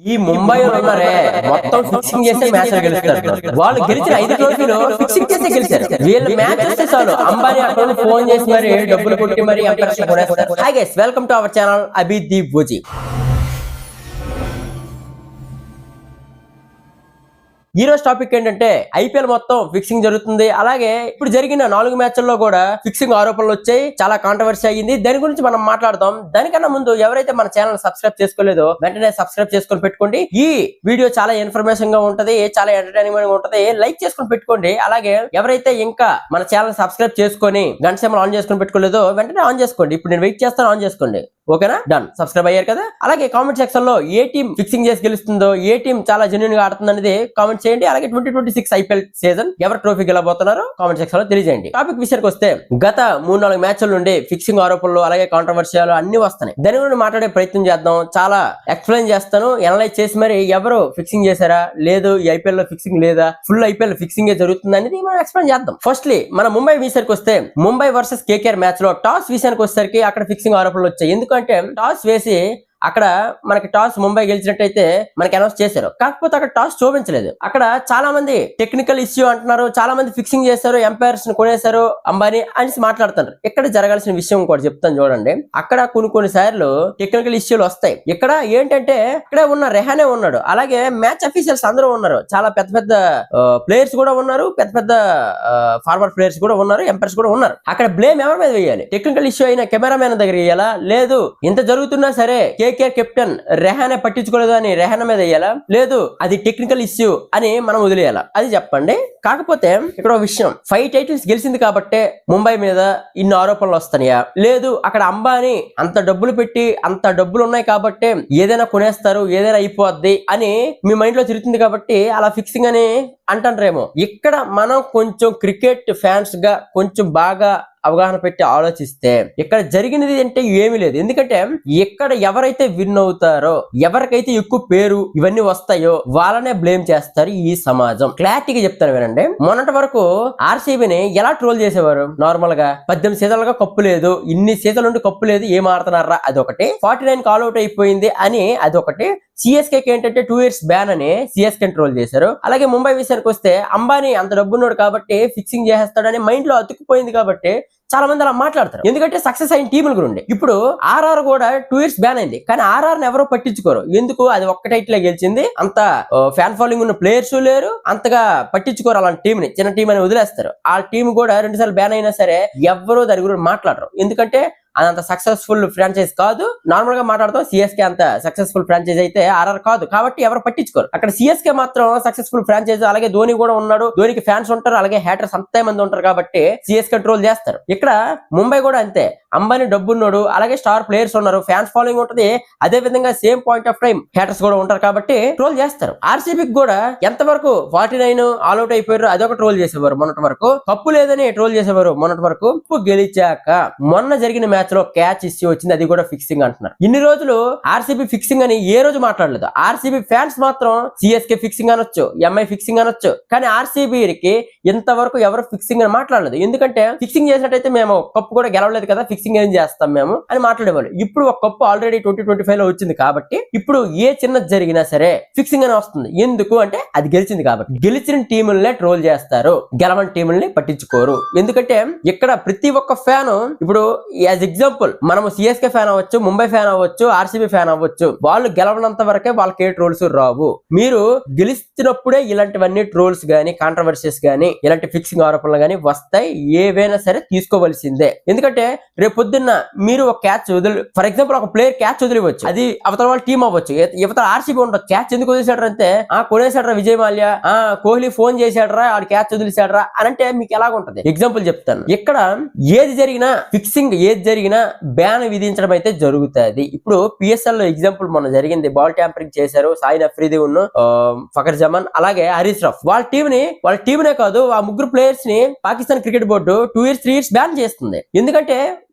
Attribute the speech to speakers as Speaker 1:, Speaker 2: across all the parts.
Speaker 1: ఈ ముంబైలో ఉన్నారే మొత్తం ఫిక్సింగ్ చేసే మ్యాచ్ గెలుస్తారు. వాళ్ళు గెలిచిన 5 ట్రోఫీలు ఫిక్సింగ్ చేసే గెలిచారు. వీళ్ళ మ్యాచ్ వస్తే చాలు అంబానీ అకౌంట్ ఫోన్ చేసి మరి డబ్బులు కొట్టి మరి ఎంపైర్స్ కొనేస్తారు. Hi guys, welcome to our channel Abhideep Bhoji. ఈ రోజు టాపిక్ ఏంటంటే ఐపీఎల్ మొత్తం ఫిక్సింగ్ జరుగుతుంది. అలాగే ఇప్పుడు జరిగిన 4 మ్యాచ్ల్లో కూడా ఫిక్సింగ్ ఆరోపణలు వచ్చాయి. చాలా కాంట్రవర్సీ అయ్యింది. దాని గురించి మనం మాట్లాడదాం. దానికన్నా ముందు ఎవరైతే మన ఛానల్ సబ్స్క్రైబ్ చేసుకోలేదో వెంటనే సబ్స్క్రైబ్ చేసుకొని పెట్టుకోండి. ఈ వీడియో చాలా ఇన్ఫర్మేషన్ గా ఉంటది, చాలా ఎంటర్టైనింగ్ గా ఉంటది. లైక్ చేసుకొని పెట్టుకోండి. అలాగే ఎవరైతే ఇంకా మన ఛానల్ సబ్స్క్రైబ్ చేసుకొని గంట సింబల్ ఆన్ చేసుకొని పెట్టుకోలేదో వెంటనే ఆన్ చేసుకోండి. ఇప్పుడు నేను వెయిట్ చేస్తాను, ఆన్ చేసుకోండి. ఓకేనా? డన్. సబ్స్క్రైబ్ అయ్యారు కదా? అలాగే కామెంట్ సెక్షన్ లో ఏ టీం ఫిక్సింగ్ చేసి గెలుస్తుందో, ఏ టీం చాలా జెన్యూన్ గా ఆడుతుంది అనేది కామెంట్ చేయండి. అలాగే 2026 ఐపీఎల్ సీజన్ ఎవరు ట్రోఫీ గెలబోతున్నారో కామెంట్ సెక్షన్ లో తెలియజేయండి. టాపిక్ విషయానికి వస్తే గత 3-4 మ్యాచ్ల నుండి ఫిక్సింగ్ ఆరోపణలు అలాగే కాంట్రవర్షియాలు అన్ని వస్తున్నాయి. దాని గురించి మాట్లాడే ప్రయత్నం చేద్దాం. చాలా ఎక్స్ప్లెయిన్ చేస్తాను, ఎనలైజ్ చేసి మరి ఎవరు ఫిక్సింగ్ చేశారా, లేదు ఈ ఐపీఎల్ లో ఫిక్సింగ్ లేదా, ఫుల్ ఐపీఎల్ ఫిక్సింగ్ జరుగుతుంది అనేది మనం ఎక్స్ప్లెయిన్ చేద్దాం. ఫస్ట్లీ మన ముంబై విషయానికి వస్తే ముంబై వర్సెస్ కేకేఆర్ మ్యాచ్ లో టాస్ విషయానికి వచ్చేసరికి అక్కడ ఫిక్సింగ్ ఆరోపణలు వచ్చాయి. ఎందుకంటే టాస్ వేసి అక్కడ మనకి టాస్ ముంబై గెలిచినట్టయితే మనకి అనౌన్స్ చేశారు. కాకపోతే అక్కడ టాస్ చూపించలేదు. అక్కడ చాలా మంది టెక్నికల్ ఇష్యూ అంటున్నారు, చాలా మంది ఫిక్సింగ్ చేశారు, ఎంపైర్స్ ని కొనేశారు అంబానీ అనేసి మాట్లాడుతున్నారు. ఇక్కడ జరగాల్సిన విషయం కూడా చెప్తాను చూడండి. అక్కడ కొన్ని సార్లు టెక్నికల్ ఇష్యూలు వస్తాయి. ఇక్కడ ఏంటంటే ఇక్కడ ఉన్న రెహానే ఉన్నాడు, అలాగే మ్యాచ్ అఫీషియల్స్ అందరూ ఉన్నారు, చాలా పెద్ద పెద్ద ప్లేయర్స్ కూడా ఉన్నారు, పెద్ద పెద్ద ఫార్వర్డ్ ప్లేయర్స్ కూడా ఉన్నారు, ఎంపైర్స్ కూడా ఉన్నారు. అక్కడ బ్లేమ్ ఎవరి మీద వేయాలి? టెక్నికల్ ఇష్యూ అయిన కెమెరామెన్ దగ్గర వేయాలా, లేదు ఇంత జరుగుతున్నా సరే కేకేఆర్ కెప్టెన్ రెహానే పట్టించుకోలేదు అని రెహానా మీద వేయాలా, లేదు అది టెక్నికల్ ఇష్యూ అని మనం వదిలేయాలా? అది చెప్పండి. కాకపోతే ఇక్కడ విషయం, 5 టైటిల్స్ గెలిచింది కాబట్టే ముంబై మీద ఇన్ని ఆరోపణలు వస్తాయా, లేదు అక్కడ అంబానీ అంత డబ్బులు పెట్టి అంత డబ్బులు ఉన్నాయి కాబట్టి ఏదైనా కొనేస్తారు, ఏదైనా అయిపోద్ది అని మీ మైండ్ లో తిరుగుతుంది కాబట్టి అలా ఫిక్సింగ్ అని అంటారేమో. ఇక్కడ మనం కొంచెం క్రికెట్ ఫ్యాన్స్ గా కొంచెం బాగా అవగాహన పెట్టి ఆలోచిస్తే ఇక్కడ జరిగినది అంటే ఏమీ లేదు. ఎందుకంటే ఇక్కడ ఎవరైతే విన్ అవుతారో, ఎవరికైతే ఎక్కువ పేరు ఇవన్నీ వస్తాయో వాళ్ళనే బ్లేమ్ చేస్తారు ఈ సమాజం. క్లారిటీగా చెప్తాను వినండి. మొన్నటి వరకు ఆర్సీబీని ఎలా ట్రోల్ చేసేవారు? నార్మల్ గా 18 సీజన్లుగా కప్పు లేదు, ఇన్ని సీజన్ల నుండి కప్పు లేదు, ఏం ఆడుతున్నారా అదొకటి, 49 ఆల్అౌట్ అయిపోయింది అని అదొకటి, సిఎస్కేకి ఏంటంటే 2 years బ్యాన్ అని సిఎస్కే ట్రోల్ చేశారు. అలాగే ముంబై విషయానికి వస్తే అంబానీ అంత డబ్బున్నాడు కాబట్టి ఫిక్సింగ్ చేసేస్తాడని మైండ్ లో అతుక్కుపోయింది కాబట్టి చాలా మంది అలా మాట్లాడతారు. ఎందుకంటే సక్సెస్ అయిన టీముల గురించి. ఇప్పుడు ఆర్ఆర్ కూడా 2 years బ్యాన్ అయింది, కానీ ఆర్ఆర్ ని ఎవరో పట్టించుకోరు. ఎందుకు? అది ఒక్క టైటిల్ గెలిచింది, అంత ఫ్యాన్ ఫాలోయింగ్ ఉన్న ప్లేయర్స్ లేరు, అంతగా పట్టించుకోరు. అలాంటి టీం ని చిన్న టీం అని వదిలేస్తారు. ఆ టీం కూడా 2 సార్లు బ్యాన్ అయినా సరే ఎవరో దాని గురించి మాట్లాడరు. ఎందుకంటే అదంత సక్సెస్ఫుల్ ఫ్రాంచైజ్ కాదు. నార్మల్ గా మాట్లాడతాం, సిఎస్కే అంత సక్సెస్ఫుల్ ఫ్రాంచైజ్ అయితే ఆర్ఆర్ కాదు, కాబట్టి ఎవరు పట్టించుకోరు. అక్కడ సిఎస్కే మాత్రం సక్సెస్ఫుల్ ఫ్రాంచైజ్, అలాగే ధోని కూడా ఉన్నాడు, ధోనికి ఫ్యాన్స్ ఉంటారు, అలాగే హ్యాటర్స్ అంతే మంది ఉంటారు కాబట్టి సిఎస్కే ట్రోల్ చేస్తారు. ఇక్కడ ముంబై కూడా అంతే, అంబానీ డబ్బున్నాడు, అలాగే స్టార్ ప్లేయర్స్ ఉన్నారు, ఫ్యాన్స్ ఫాలోయింగ్ ఉంటుంది, అదే విధంగా same point of time haters కూడా ఉంటారు కాబట్టి ట్రోల్ చేస్తారు. ఆర్సీబీకి కూడా ఎంతవరకు 49 ఆల్అౌట్ అయిపోయారు అదొక ట్రోల్ చేసేవారు మొన్నటి వరకు, కప్పు లేదని ట్రోల్ చేసేవారు మొన్నటి వరకు. గెలిచాక మొన్న జరిగిన మ్యాచ్ లో క్యాచ్ ఇష్యూ వచ్చింది, అది కూడా ఫిక్సింగ్ అంటున్నారు. ఇన్ని రోజులు ఆర్సీబీ ఫిక్సింగ్ అని ఏ రోజు మాట్లాడలేదు. ఆర్సీబీ ఫ్యాన్స్ మాత్రం సిఎస్కే ఫిక్సింగ్ అనొచ్చు, ఎంఐ ఫిక్సింగ్ అనొచ్చు, కానీ ఆర్సీబీకి ఇంతవరకు ఎవరు ఫిక్సింగ్ అని మాట్లాడలేదు. ఎందుకంటే ఫిక్సింగ్ చేసినట్టయితే మేము కప్పు కూడా గెలవలేదు కదా, ఫిక్సింగ్ ఏం చేస్తాం మేము అని మాట్లాడేవాళ్ళు. ఇప్పుడు ఒక కప్పు ఆల్రెడీ 2025 లో వచ్చింది కాబట్టి ఇప్పుడు ఏ చిన్నది జరిగినా సరే ఫిక్సింగ్ అని వస్తుంది. ఎందుకు అంటే అది గెలిచింది కాబట్టి. గెలిచిన టీములనే ట్రోల్ చేస్తారు, గెలవని టీముల్ని పట్టించుకోరు. ఎందుకంటే ఇక్కడ ప్రతి ఒక్క ఫ్యాన్, ఇప్పుడు యాజ్ ఎగ్జాంపుల్ మనము సిఎస్కే ఫ్యాన్ అవ్వచ్చు, ముంబై ఫ్యాన్ అవ్వచ్చు, ఆర్సీబీ ఫ్యాన్ అవ్వచ్చు, వాళ్ళు గెలవనంత వరకే వాళ్ళకి ఏ ట్రోల్స్ రావు. మీరు గెలిచినప్పుడే ఇలాంటివన్నీ ట్రోల్స్ గానీ, కాంట్రవర్సీస్ గానీ, ఇలాంటి ఫిక్సింగ్ ఆరోపణలు గానీ వస్తాయి. ఏవైనా సరే తీసుకోవాల్సిందే. ఎందుకంటే రేపు పొద్దున్న మీరు ఒక క్యాచ్ వదిలి, ఫర్ ఎగ్జాంపుల్ ఒక ప్లేయర్ క్యాచ్ వదిలివచ్చు, అది అవతల వాళ్ళ టీం అవ్వచ్చు, యువతల ఆర్సీబీ ఉండదు. క్యాచ్ ఎందుకు వదిలేశాడు అంటే కొనేసాడరా విజయ్ మాల్యా, కోహ్లీ ఫోన్ చేశాడరా, ఆడు క్యాచ్ వదిలేశాడరా అని అంటే మీకు ఎలాగుంటది? ఎగ్జాంపుల్ చెప్తాను. ఇక్కడ ఏది జరిగినా ఫిక్సింగ్, ఏది జరిగినా బ్యాన్ విధించడం అయితే జరుగుతుంది. ఇప్పుడు పిఎస్ఎల్ లో ఎగ్జాంపుల్ మొన్న జరిగింది, బాల్ ట్యాంపరింగ్ చేశారు సాయిన్ అఫ్రీది ఉన్న ఫకర్ జమాన్, అలాగే హరీష్ రాఫ్. వాళ్ళ టీంనే కాదు, ఆ ముగ్గురు ప్లేయర్స్ ని Pakistan cricket board 2 years 3 years ban చేస్తుంది. ఎందుకంటే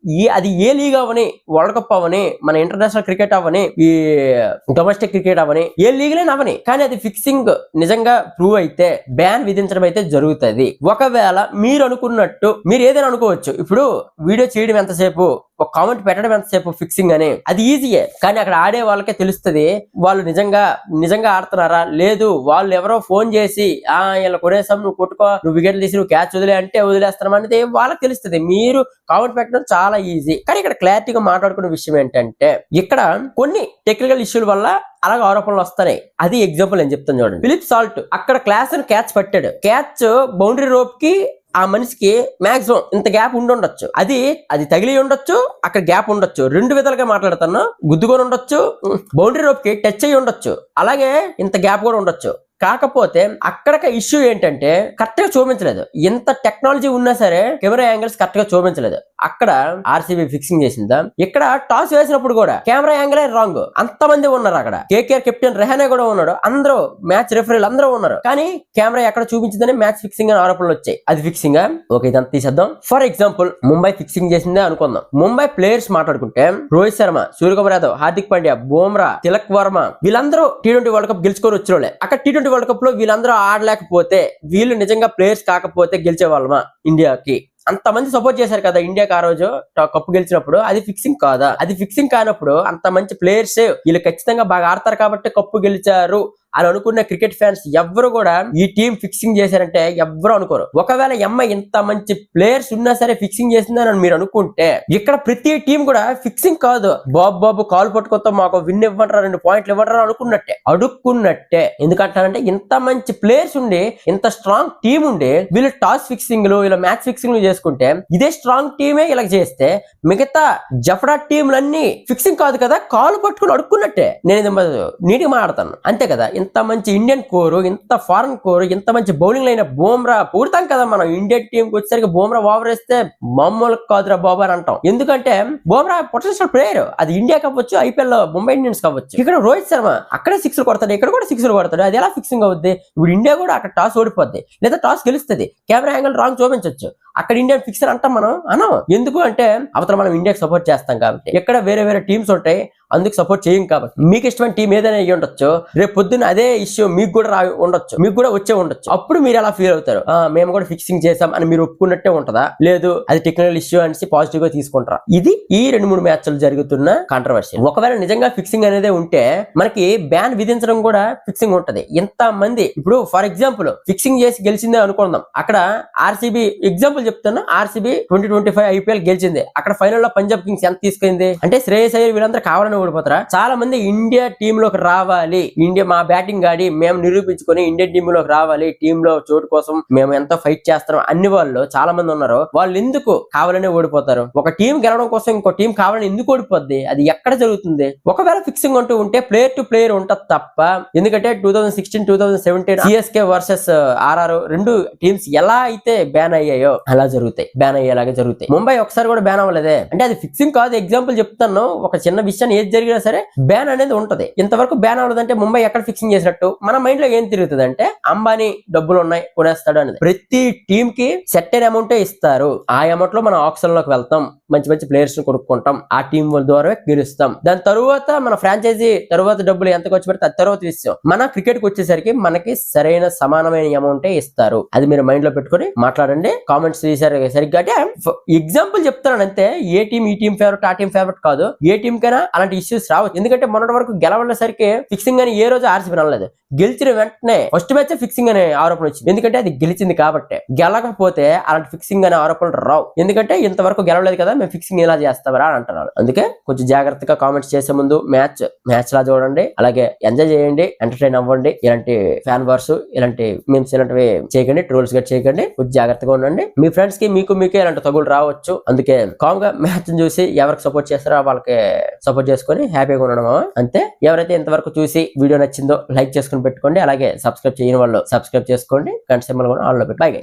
Speaker 1: అది ఏ లీగ్ అవని, వరల్డ్ కప్ అవని, మన ఇంటర్నేషనల్ క్రికెట్ అవని, ఈ డొమెస్టిక్ క్రికెట్ అవని, ఏ లీగ్లే అవని, కానీ అది ఫిక్సింగ్ నిజంగా ప్రూవ్ అయితే బ్యాన్ విధించడం అయితే జరుగుతుంది. ఒకవేళ మీరు అనుకున్నట్టు మీరు ఏదైనా అనుకోవచ్చు, ఇప్పుడు వీడియో చేయడం ఎంతసేపు, ఒక కామెంట్ పెట్టడం ఎంతసేపు ఫిక్సింగ్ అని, అది ఈజీయే. కానీ అక్కడ ఆడే వాళ్ళకే తెలుస్తుంది వాళ్ళు నిజంగా ఆడుతున్నారా లేదు, వాళ్ళు ఎవరో ఫోన్ చేసి ఇలా కొనేసాం నువ్వు కొట్టుకో, నువ్వు వికెట్లు తీసి నువ్వు క్యాచ్ వదిలే అంటే వదిలేస్తున్నాం అనేది వాళ్ళకి తెలుస్తుంది. మీరు కామెంట్ పెట్టడం చాలా ఈజీ. కానీ ఇక్కడ క్లారిటీగా మాట్లాడుకునే విషయం ఏంటంటే, ఇక్కడ కొన్ని టెక్నికల్ ఇష్యూల వల్ల అలాగే ఆరోపణలు వస్తున్నాయి. అది ఎగ్జాంపుల్ నేను చెప్తాను చూడండి. ఫిలిప్ సాల్ట్ అక్కడ క్లాస్ అని క్యాచ్ పట్టాడు, క్యాచ్ బౌండరీ రోప్ కి ఆ మనిషికి మాక్సిమం ఇంత గ్యాప్ ఉండొచ్చు, అది తగిలి ఉండొచ్చు, అక్కడ గ్యాప్ ఉండొచ్చు. రెండు విధాలుగా మాట్లాడుతాను, గుద్దుకొని ఉండొచ్చు, బౌండరీ రోప్ కి టచ్ అయ్యి ఉండొచ్చు, అలాగే ఇంత గ్యాప్ కూడా ఉండొచ్చు. కాకపోతే అక్కడ ఇష్యూ ఏంటంటే కరెక్ట్ గా చూపించలేదు. ఎంత టెక్నాలజీ ఉన్నా సరే కెమెరా యాంగిల్స్ కరెక్ట్ గా చూపించలేదు. అక్కడ ఆర్సీబీ ఫిక్సింగ్ చేసిందా, ఇక్కడ టాస్ వేసినప్పుడు కూడా కెమెరా యాంగిల్ రాంగ్. అంతమంది ఉన్నారు అక్కడ, కేకేఆర్ కెప్టెన్ రెహానే కూడా ఉన్నాడు, అందరూ మ్యాచ్ రెఫరీలు అందరూ ఉన్నారు, కానీ కెమెరా ఎక్కడ చూపించిందని మ్యాచ్ ఫిక్సింగ్ అని ఆరోపణలు వచ్చాయి. అది ఫిక్సింగ్. ఓకే, ఇదంతా తీసేద్దాం. ఫర్ ఎగ్జాంపుల్ ముంబై ఫిక్సింగ్ చేసిందే అనుకుందాం. ముంబై ప్లేయర్స్ మాట్లాడుకుంటే రోహిత్ శర్మ, సూర్యకుమార్ యాదవ్, హార్దిక్ పాండ్యా, బుమ్రా, తిలక్ వర్మ వీళ్ళందరూ T20 వరల్డ్ కప్ గెలుచుకొని వచ్చిన అక్కడ T20 వరల్డ్ కప్ లో వీళ్ళందరూ ఆడలేకపోతే, వీళ్ళు నిజంగా ప్లేయర్స్ కాకపోతే గెలిచే వాళ్ళమా ఇండియాకి? అంతమంది సపోర్ట్ చేశారు కదా ఇండియాకి ఆ రోజు కప్పు గెలిచినప్పుడు. అది ఫిక్సింగ్ కాదా? అది ఫిక్సింగ్ కానప్పుడు అంత మంచి ప్లేయర్స్ వీళ్ళు ఖచ్చితంగా బాగా ఆడతారు కాబట్టి కప్పు గెలిచారు అని అనుకున్న క్రికెట్ ఫ్యాన్స్ ఎవ్వరు కూడా ఈ టీం ఫిక్సింగ్ చేశారంటే ఎవ్వరు అనుకోరు. ఒకవేళ ఇంత మంచి ప్లేయర్స్ ఉన్నా సరే ఫిక్సింగ్ చేసిందని మీరు అనుకుంటే, ఇక్కడ ప్రతి టీం కూడా ఫిక్సింగ్ కాదు, బాబు కాలు పట్టుకొస్తాం మాకు విన్ ఇవ్వంటారా 2 పాయింట్లు ఇవ్వంటారా అడుక్కున్నట్టే. ఎందుకంటారంటే ఇంత మంచి ప్లేయర్స్ ఉండి, ఇంత స్ట్రాంగ్ టీం ఉండి వీళ్ళు టాస్ ఫిక్సింగ్లు ఇలా మ్యాచ్ ఫిక్సింగ్లు చేసుకుంటే, ఇదే స్ట్రాంగ్ టీమే ఇలా చేస్తే మిగతా జఫడా టీంలన్నీ ఫిక్సింగ్ కాదు కదా, కాలు పట్టుకుని అడుక్కున్నట్టే. నేను ఇది నీట్గా మాట్లాడతాను అంతే కదా. ఇంత మంచి ఇండియన్ కోరు, ఇంత ఫారెన్ కోరు, ఇంత మంచి బౌలింగ్ లైన్ బుమ్రా పూడతాం కదా మనం. ఇండియన్ టీం కి వచ్చేసరికి బుమ్రా ఓవర్ వేస్తే మామూలు కాదురా బాబు అని అంటాం. ఎందుకంటే బుమ్రా పొటెన్షియల్ ప్లేయర్, అది ఇండియా కావచ్చు, ఐపీఎల్ ముంబై ఇండియన్స్ కావచ్చు. ఇక్కడ రోహిత్ శర్మ అక్కడే 6 కొడతాడు, ఇక్కడ కూడా 6 కొడతాడు, అది ఎలా ఫిక్సింగ్ అవుద్ది? ఇప్పుడు ఇండియా కూడా అక్కడ టాస్ ఓడిపోద్ది లేదా టాస్ గెలుస్తుంది, కెమెరా యాంగిల్ రాంగ్ చూపించవచ్చు, అక్కడ ఇండియన్ ఫిక్సర్ అంటాం మనం అనం. ఎందుకు అంటే అవతల మనం ఇండియాకి సపోర్ట్ చేస్తాం కాబట్టి. ఇక్కడ వేరే టీమ్స్ ఉంటాయి, అందుకు సపోర్ట్ చేయం కాబట్టి. మీకు ఇష్టమైన టీం ఏదైనా అయ్యి ఉండొచ్చు, రేపు పొద్దున్న అదే ఇష్యూ మీకు కూడా ఉండొచ్చు, మీకు కూడా వచ్చే ఉండొచ్చు. అప్పుడు మీరు ఎలా ఫీల్ అవుతారు? మేము కూడా ఫిక్సింగ్ చేసాం అని మీరు ఒప్పుకున్నట్టే ఉంటదా? లేదు అది టెక్నికల్ ఇష్యూ అనేసి పాజిటివ్ గా తీసుకుంటారా? ఇది ఈ 2-3 మ్యాచ్లు జరుగుతున్న కాంట్రవర్సీ. ఒకవేళ నిజంగా ఫిక్సింగ్ అనేది ఉంటే మనకి బ్యాన్ విధించడం కూడా ఫిక్సింగ్ ఉంటది. ఇంత మంది ఇప్పుడు ఫర్ ఎగ్జాంపుల్ ఫిక్సింగ్ చేసి గెలిచిందే అనుకుందాం, అక్కడ ఆర్సీబీ ఎగ్జాంపుల్ చెప్తాను, ఆర్సీబీ 2025 ఐపీఎల్ గెలిచింది, అక్కడ ఫైనల్ లో పంజాబ్ కింగ్స్ ఎంత తీసుకుంది అంటే శ్రేయస్ అయ్యర్ వీళ్ళందరూ కావాలని ఓడిపోతారా? చాలా మంది ఇండియా టీమ్ లోకి రావాలి, ఇండియా మా బ్యాటింగ్ ఆడి మేము నిరూపించుకొని ఇండియన్ టీమ్ లోకి రావాలి, టీమ్ లో చోటు కోసం మేము ఎంతో ఫైట్ చేస్తాం అన్ని వాళ్ళు చాలా మంది ఉన్నారు. వాళ్ళు ఎందుకు కావాలనే ఓడిపోతారు? ఒక టీం గెలవడం కోసం ఇంకో టీం కావాలని ఎందుకు ఓడిపోద్ది? అది ఎక్కడ జరుగుతుంది? ఒకవేళ ఫిక్సింగ్ అంటూ ఉంటే ప్లేయర్ టు ప్లేయర్ ఉంటది తప్ప. ఎందుకంటే 2016-2017 సిఎస్కే వర్సెస్ ఆర్ఆర్ 2 టీమ్స్ ఎలా అయితే బ్యాన్ అయ్యాయో అలా జరుగుతాయి, బ్యాన్ అయ్యేలాగా జరుగుతాయి. ముంబై ఒకసారి కూడా బ్యాన్ అవ్వలేదే, అంటే అది ఫిక్సింగ్ కాదు. ఎగ్జాంపుల్ చెప్తాను, ఒక చిన్న విషయాన్ని ఏది జరిగినా సరే బ్యాన్ అనేది ఉంటది. ఇంతవరకు బ్యాన్ అవ్వదంటే ముంబై ఎక్కడ ఫిక్సింగ్ చేసినట్టు? మన మైండ్ లో ఏం తిరుగుతుంది అంటే అంబానీ డబ్బులు ఉన్నాయి కొనేస్తాడు అనేది. ప్రతి టీం కి సెట్ అయిన అమౌంట్ ఇస్తారు, ఆ అమౌంట్ లో మనం ఆప్షన్ లోకి వెళ్తాం, మంచి ప్లేయర్స్ ని కొనుక్కుంటాం, ఆ టీం ద్వారా గెలుస్తాం. దాని తరువాత మన ఫ్రాంచైజీ తరువాత డబ్బులు ఎంత ఖర్చు పెడితే అది తర్వాత విషయం. మన క్రికెట్ కి వచ్చేసరికి మనకి సరైన సమానమైన అమౌంట్ ఇస్తారు. అది మీరు మైండ్ లో పెట్టుకుని మాట్లాడండి. కామెంట్స్ సరిగ్గా అంటే ఎగ్జాంపుల్ చెప్తాను అంతే. ఏ టీం ఈ టీం ఫేవరెట్ ఆ టీం ఫేవరెట్ కాదు, ఏ టీం కైనా అలాంటి ఇష్యూస్ రావచ్చు. ఎందుకంటే మొన్నటి వరకు గెలవలేసరికి ఫిక్సింగ్ అని ఏ రోజు ఆర్సీబీ అనలేదు, గెలిచిన వెంటనే ఫస్ట్ మ్యాచ్ ఫిక్సింగ్ అనే ఆరోపణ వచ్చింది. ఎందుకంటే అది గెలిచింది కాబట్టి. గెలకపోతే అలాంటి ఫిక్సింగ్ అనే ఆరోపణలు రావు, ఎందుకంటే ఇంతవరకు గెలవలేదు కదా మేము ఫిక్సింగ్ ఎలా చేస్తామరా అని అంటున్నారు. అందుకే కొంచెం జాగ్రత్తగా కామెంట్స్ చేసే ముందు మ్యాచ్ లా చూడండి, అలాగే ఎంజాయ్ చేయండి, ఎంటర్టైన్ అవ్వండి. ఇలాంటి ఫ్యాన్ వార్స్, ఇలాంటి మీమ్స్ ఇలాంటివి చేయకండి, ట్రోల్స్ గా చేయకండి. కొంచెం జాగ్రత్తగా ఉండండి. మీ ఫ్రెండ్స్ కి మీకే ఇలాంటి తగులు రావచ్చు. అందుకే కామ్ గా మ్యాచ్ చూసి ఎవరికి సపోర్ట్ చేస్తారో వాళ్ళకి సపోర్ట్ చేసుకుని హ్యాపీగా ఉండడం అంతే. ఎవరైతే ఇంతవరకు చూసి వీడియో నచ్చిందో లైక్ చేసుకుని పెట్టుకోండి, అలాగే సబ్స్క్రైబ్ చేయని వాళ్ళు సబ్స్క్రైబ్ చేసుకోండి, గంట సింబల్ కూడా ఆన్ లో పెట్టి. Bye guys.